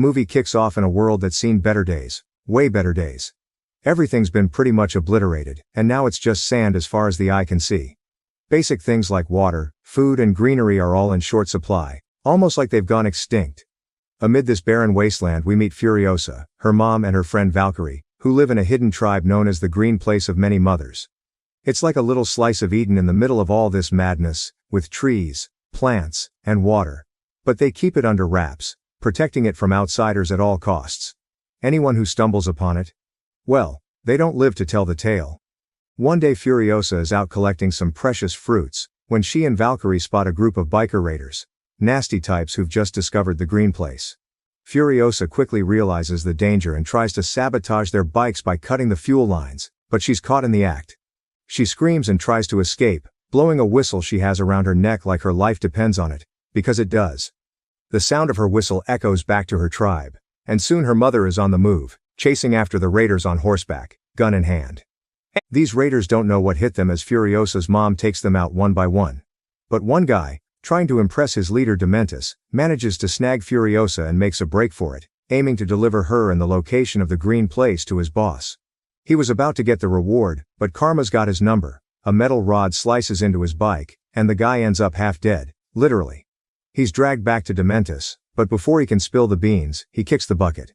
movie kicks off in a world that's seen better days, way better days. Everything's been pretty much obliterated, and now it's just sand as far as the eye can see. Basic things like water, food and greenery are all in short supply, almost like they've gone extinct. Amid this barren wasteland we meet Furiosa, her mom and her friend Valkyrie, who live in a hidden tribe known as the Green Place of Many Mothers. It's like a little slice of Eden in the middle of all this madness, with trees, plants, and water. But they keep it under wraps, protecting it from outsiders at all costs. Anyone who stumbles upon it, well, they don't live to tell the tale. One day Furiosa is out collecting some precious fruits, when she and Valkyrie spot a group of biker raiders, nasty types who've just discovered the Green Place. Furiosa quickly realizes the danger and tries to sabotage their bikes by cutting the fuel lines, but she's caught in the act. She screams and tries to escape, blowing a whistle she has around her neck like her life depends on it, because it does. The sound of her whistle echoes back to her tribe, and soon her mother is on the move, chasing after the raiders on horseback, gun in hand. These raiders don't know what hit them as Furiosa's mom takes them out one by one. But one guy, trying to impress his leader Dementis, manages to snag Furiosa and makes a break for it, aiming to deliver her and the location of the Green Place to his boss. He was about to get the reward, but karma's got his number. A metal rod slices into his bike, and the guy ends up half dead, literally. He's dragged back to Dementis, but before he can spill the beans, he kicks the bucket.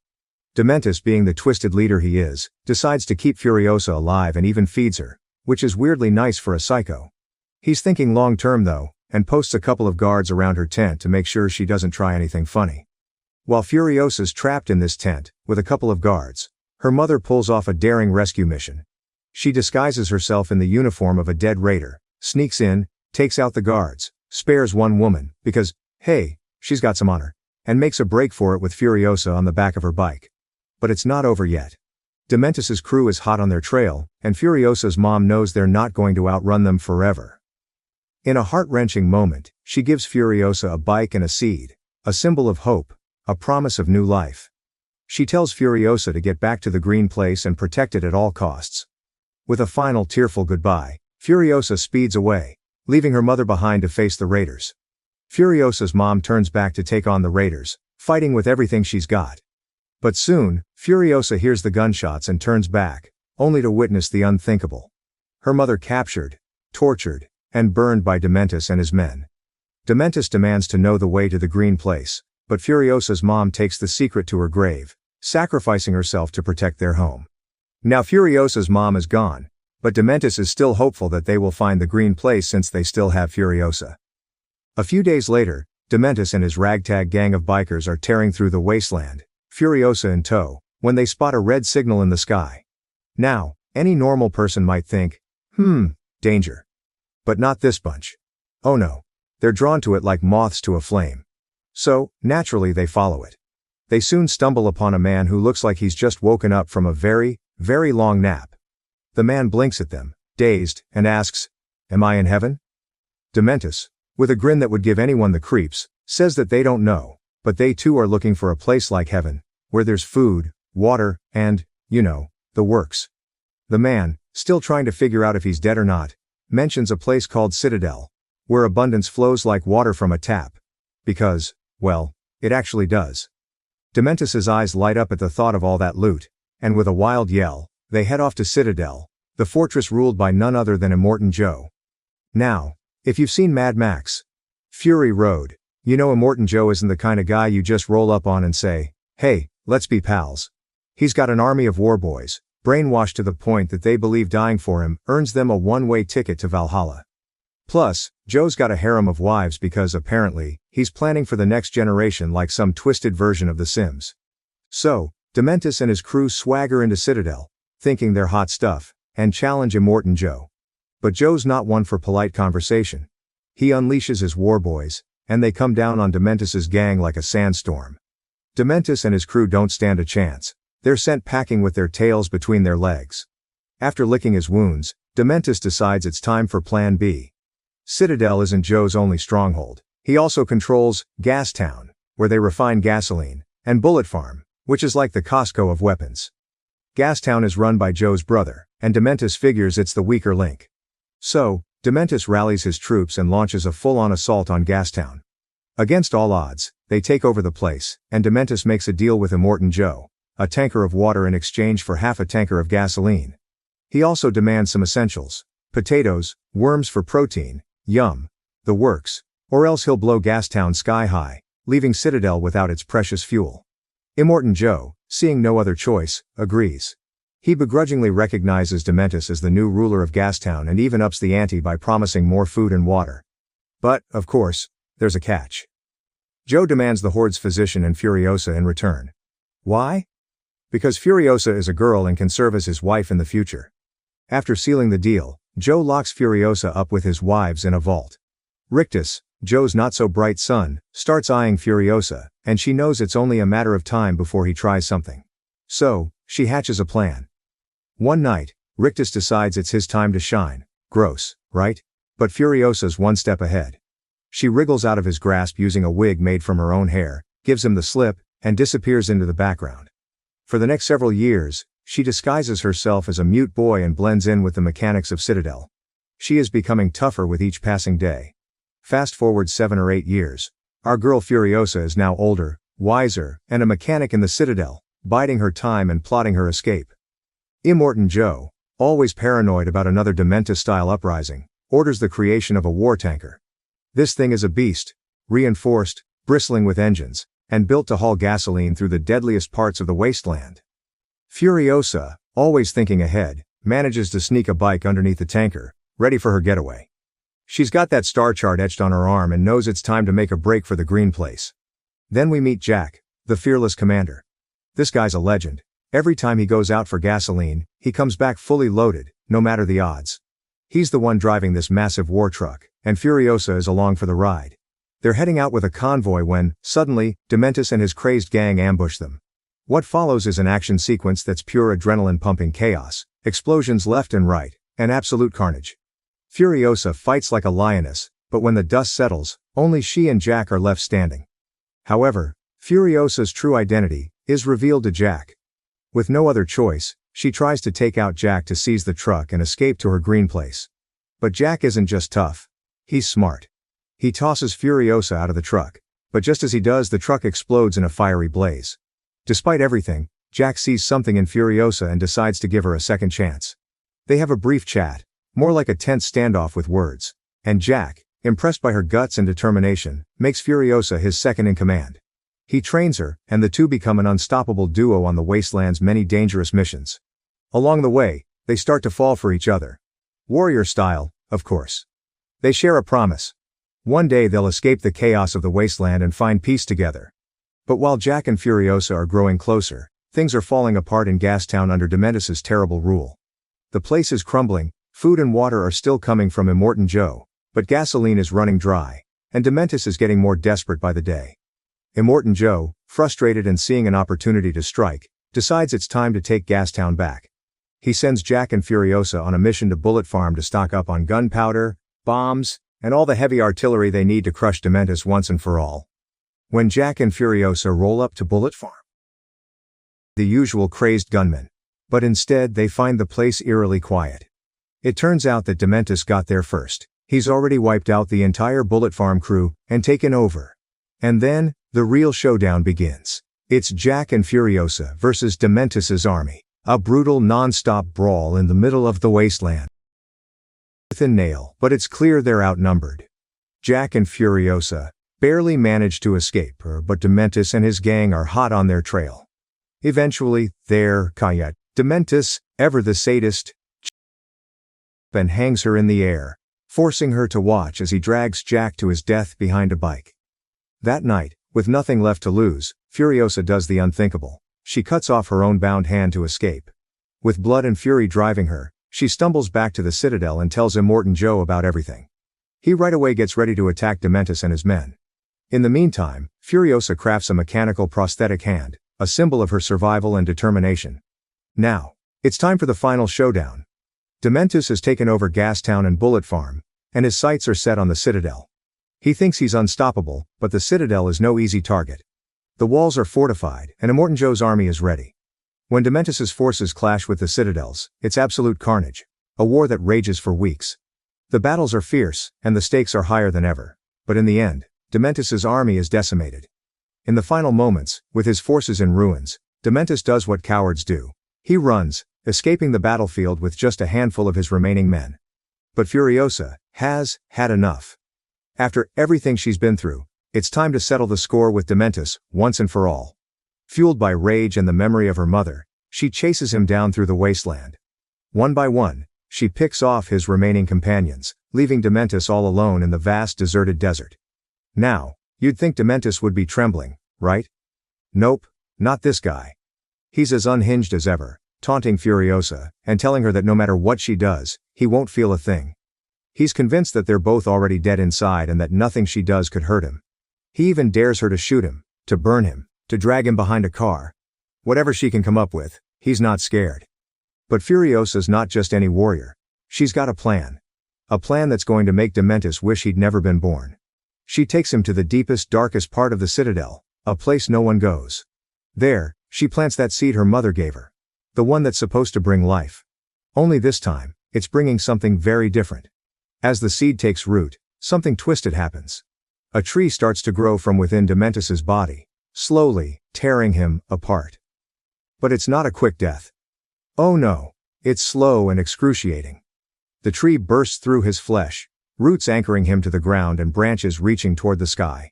Dementis, being the twisted leader he is, decides to keep Furiosa alive and even feeds her, which is weirdly nice for a psycho. He's thinking long-term though, and posts a couple of guards around her tent to make sure she doesn't try anything funny. While Furiosa's trapped in this tent, with a couple of guards, her mother pulls off a daring rescue mission. She disguises herself in the uniform of a dead raider, sneaks in, takes out the guards, spares one woman, because, hey, she's got some honor, and makes a break for it with Furiosa on the back of her bike. But it's not over yet. Dementis's crew is hot on their trail, and Furiosa's mom knows they're not going to outrun them forever. In a heart-wrenching moment, she gives Furiosa a bike and a seed, a symbol of hope, a promise of new life. She tells Furiosa to get back to the Green Place and protect it at all costs. With a final tearful goodbye, Furiosa speeds away, leaving her mother behind to face the raiders. Furiosa's mom turns back to take on the raiders, fighting with everything she's got. But soon, Furiosa hears the gunshots and turns back, only to witness the unthinkable. Her mother captured, tortured, and burned by Dementis and his men. Dementis demands to know the way to the Green Place, but Furiosa's mom takes the secret to her grave, sacrificing herself to protect their home. Now Furiosa's mom is gone, but Dementis is still hopeful that they will find the Green Place since they still have Furiosa. A few days later, Dementis and his ragtag gang of bikers are tearing through the wasteland, Furiosa in tow, when they spot a red signal in the sky. Now, any normal person might think, danger. But not this bunch. Oh no. They're drawn to it like moths to a flame. So, naturally they follow it. They soon stumble upon a man who looks like he's just woken up from a very, very long nap. The man blinks at them, dazed, and asks, "Am I in heaven?" Dementis, with a grin that would give anyone the creeps, says that they don't know, but they too are looking for a place like heaven, where there's food, water, and, the works. The man, still trying to figure out if he's dead or not, mentions a place called Citadel, where abundance flows like water from a tap. Because, well, it actually does. Dementis's eyes light up at the thought of all that loot, and with a wild yell, they head off to Citadel, the fortress ruled by none other than Immortan Joe. Now, if you've seen Mad Max Fury Road, you know Immortan Joe isn't the kind of guy you just roll up on and say, "Hey, let's be pals." He's got an army of warboys, brainwashed to the point that they believe dying for him earns them a one-way ticket to Valhalla. Plus, Joe's got a harem of wives because apparently, he's planning for the next generation like some twisted version of The Sims. So, Dementis and his crew swagger into Citadel, thinking they're hot stuff, and challenge Immortan Joe. But Joe's not one for polite conversation. He unleashes his warboys, and they come down on Dementis's gang like a sandstorm. Dementis and his crew don't stand a chance. They're sent packing with their tails between their legs. After licking his wounds, Dementis decides it's time for Plan B. Citadel isn't Joe's only stronghold. He also controls Gastown, where they refine gasoline, and Bullet Farm, which is like the Costco of weapons. Gastown is run by Joe's brother, and Dementis figures it's the weaker link. So, Dementis rallies his troops and launches a full-on assault on Gastown. Against all odds, they take over the place, and Dementis makes a deal with Immortan Joe, a tanker of water in exchange for half a tanker of gasoline. He also demands some essentials: potatoes, worms for protein, yum, the works, or else he'll blow Gastown sky high, leaving Citadel without its precious fuel. Immortan Joe, seeing no other choice, agrees. He begrudgingly recognizes Dementis as the new ruler of Gastown and even ups the ante by promising more food and water. But, of course, there's a catch. Joe demands the Horde's physician and Furiosa in return. Why? Because Furiosa is a girl and can serve as his wife in the future. After sealing the deal, Joe locks Furiosa up with his wives in a vault. Rictus, Joe's not-so-bright son, starts eyeing Furiosa, and she knows it's only a matter of time before he tries something. So, she hatches a plan. One night, Rictus decides it's his time to shine. Gross, right? But Furiosa's one step ahead. She wriggles out of his grasp using a wig made from her own hair, gives him the slip, and disappears into the background. For the next several years, she disguises herself as a mute boy and blends in with the mechanics of Citadel. She is becoming tougher with each passing day. Fast forward 7 or 8 years. Our girl Furiosa is now older, wiser, and a mechanic in the Citadel, biding her time and plotting her escape. Immortan Joe, always paranoid about another Dementis-style uprising, orders the creation of a war tanker. This thing is a beast, reinforced, bristling with engines, and built to haul gasoline through the deadliest parts of the wasteland. Furiosa, always thinking ahead, manages to sneak a bike underneath the tanker, ready for her getaway. She's got that star chart etched on her arm and knows it's time to make a break for the green place. Then we meet Jack, the fearless commander. This guy's a legend. Every time he goes out for gasoline, he comes back fully loaded, no matter the odds. He's the one driving this massive war truck, and Furiosa is along for the ride. They're heading out with a convoy when, suddenly, Dementis and his crazed gang ambush them. What follows is an action sequence that's pure adrenaline-pumping chaos, explosions left and right, and absolute carnage. Furiosa fights like a lioness, but when the dust settles, only she and Jack are left standing. However, Furiosa's true identity is revealed to Jack. With no other choice, she tries to take out Jack to seize the truck and escape to her green place. But Jack isn't just tough. He's smart. He tosses Furiosa out of the truck, but just as he does, the truck explodes in a fiery blaze. Despite everything, Jack sees something in Furiosa and decides to give her a second chance. They have a brief chat, more like a tense standoff with words, and Jack, impressed by her guts and determination, makes Furiosa his second in command. He trains her, and the two become an unstoppable duo on the wasteland's many dangerous missions. Along the way, they start to fall for each other. Warrior style, of course. They share a promise. One day they'll escape the chaos of the wasteland and find peace together. But while Jack and Furiosa are growing closer, things are falling apart in Gastown under Dementis' terrible rule. The place is crumbling, food and water are still coming from Immortan Joe, but gasoline is running dry, and Dementis is getting more desperate by the day. Immortan Joe, frustrated and seeing an opportunity to strike, decides it's time to take Gastown back. He sends Jack and Furiosa on a mission to Bullet Farm to stock up on gunpowder, bombs, and all the heavy artillery they need to crush Dementis once and for all. When Jack and Furiosa roll up to Bullet Farm, the usual crazed gunmen. But instead they find the place eerily quiet. It turns out that Dementis got there first. He's already wiped out the entire Bullet Farm crew and taken over. And then, the real showdown begins. It's Jack and Furiosa versus Dementis' army. A brutal non-stop brawl in the middle of the wasteland. Tooth and nail, but it's clear they're outnumbered. Jack and Furiosa barely manage to escape her, but Dementis and his gang are hot on their trail. Eventually, there, Kayet, Dementis, ever the sadist, and hangs her in the air, forcing her to watch as he drags Jack to his death behind a bike. That night, with nothing left to lose, Furiosa does the unthinkable. She cuts off her own bound hand to escape. With blood and fury driving her, she stumbles back to the Citadel and tells Immortan Joe about everything. He right away gets ready to attack Dementis and his men. In the meantime, Furiosa crafts a mechanical prosthetic hand, a symbol of her survival and determination. Now, it's time for the final showdown. Dementis has taken over Gastown and Bullet Farm, and his sights are set on the Citadel. He thinks he's unstoppable, but the Citadel is no easy target. The walls are fortified, and Immortan Joe's army is ready. When Dementis' forces clash with the Citadel's, it's absolute carnage, a war that rages for weeks. The battles are fierce, and the stakes are higher than ever. But in the end, Dementus's army is decimated. In the final moments, with his forces in ruins, Dementus does what cowards do. He runs, escaping the battlefield with just a handful of his remaining men. But Furiosa has had enough. After everything she's been through, it's time to settle the score with Dementus, once and for all. Fueled by rage and the memory of her mother, she chases him down through the wasteland. One by one, she picks off his remaining companions, leaving Dementus all alone in the vast deserted desert. Now, you'd think Dementus would be trembling, right? Nope, not this guy. He's as unhinged as ever, taunting Furiosa, and telling her that no matter what she does, he won't feel a thing. He's convinced that they're both already dead inside and that nothing she does could hurt him. He even dares her to shoot him, to burn him, to drag him behind a car. Whatever she can come up with, he's not scared. But Furiosa's not just any warrior. She's got a plan. A plan that's going to make Dementus wish he'd never been born. She takes him to the deepest, darkest part of the citadel, a place no one goes. There, she plants that seed her mother gave her. The one that's supposed to bring life. Only this time, it's bringing something very different. As the seed takes root, something twisted happens. A tree starts to grow from within Dementus's body, slowly, tearing him apart. But it's not a quick death. Oh no, it's slow and excruciating. The tree bursts through his flesh, roots anchoring him to the ground and branches reaching toward the sky.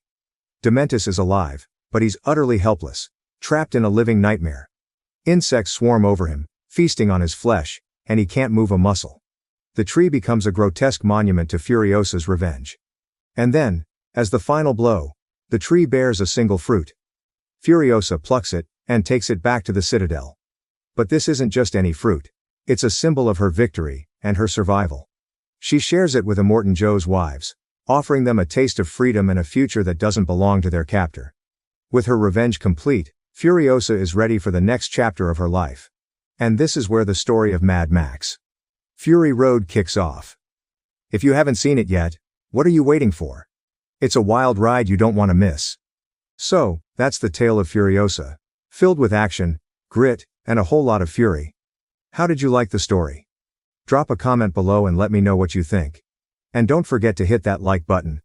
Dementus is alive, but he's utterly helpless, trapped in a living nightmare. Insects swarm over him, feasting on his flesh, and he can't move a muscle. The tree becomes a grotesque monument to Furiosa's revenge. And then, as the final blow, the tree bears a single fruit. Furiosa plucks it, and takes it back to the citadel. But this isn't just any fruit. It's a symbol of her victory, and her survival. She shares it with Immortan Joe's wives, offering them a taste of freedom and a future that doesn't belong to their captor. With her revenge complete, Furiosa is ready for the next chapter of her life. And this is where the story of Mad Max Fury Road kicks off. If you haven't seen it yet, what are you waiting for? It's a wild ride you don't want to miss. So, that's the tale of Furiosa, filled with action, grit, and a whole lot of fury. How did you like the story? Drop a comment below and let me know what you think. And don't forget to hit that like button,